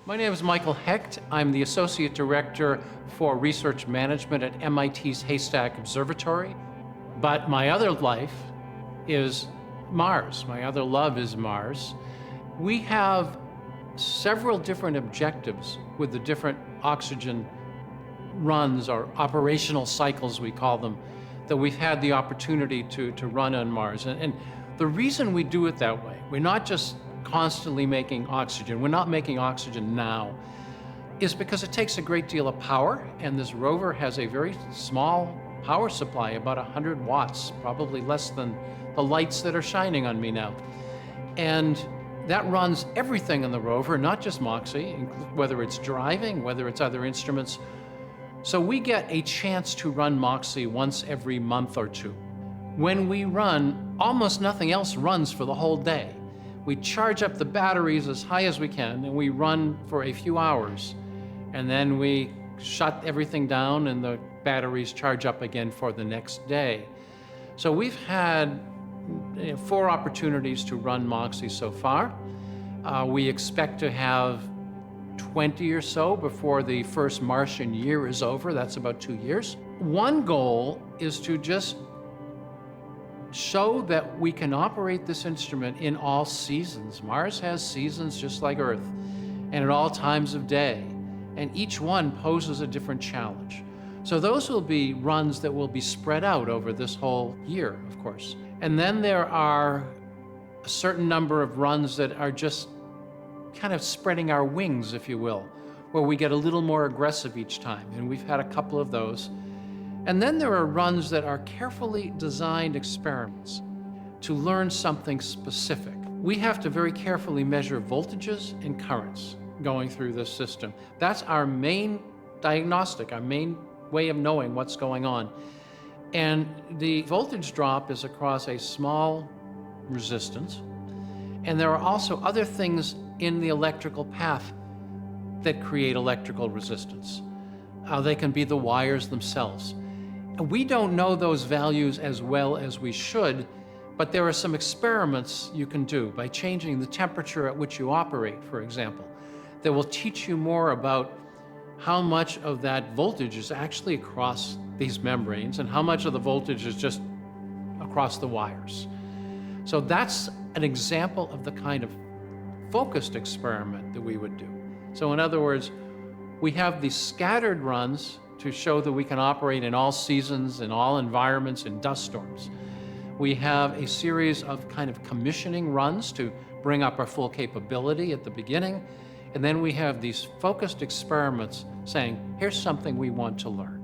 My name is Michael Hecht. I'm the Associate Director for Research Management at MIT's Haystack Observatory. But my other life is Mars. My other love is Mars. We have several different objectives with the different oxygen runs or operational cycles, we call them, that we've had the opportunity to run on Mars. And the reason we do it that way, we're not just constantly making oxygen, we're not making oxygen now, is because it takes a great deal of power, and this rover has a very small power supply, about 100 watts, probably less than the lights that are shining on me now. And that runs everything in the rover, not just MOXIE, whether it's driving, whether it's other instruments. So we get a chance to run MOXIE once every month or two. When we run, almost nothing else runs for the whole day. We charge up the batteries as high as we can, and we run for a few hours. And then we shut everything down, and the batteries charge up again for the next day. So we've had 4 opportunities to run MOXIE so far. We expect to have 20 or so before the first Martian year is over. That's about 2 years. One goal is to just show that we can operate this instrument in all seasons. Mars has seasons just like Earth, and at all times of day, and each one poses a different challenge. So those will be runs that will be spread out over this whole year, of course. And then there are a certain number of runs that are just kind of spreading our wings, if you will, where we get a little more aggressive each time, and we've had a couple of those. And then there are runs that are carefully designed experiments to learn something specific. We have to very carefully measure voltages and currents going through this system. That's our main diagnostic, our main way of knowing what's going on. And the voltage drop is across a small resistance. And there are also other things in the electrical path that create electrical resistance. They can be the wires themselves. We don't know those values as well as we should, but there are some experiments you can do by changing the temperature at which you operate, for example, that will teach you more about how much of that voltage is actually across these membranes and how much of the voltage is just across the wires. So that's an example of the kind of focused experiment that we would do. So in other words, we have these scattered runs to show that we can operate in all seasons, in all environments, in dust storms. We have a series of kind of commissioning runs to bring up our full capability at the beginning. And then we have these focused experiments saying, here's something we want to learn.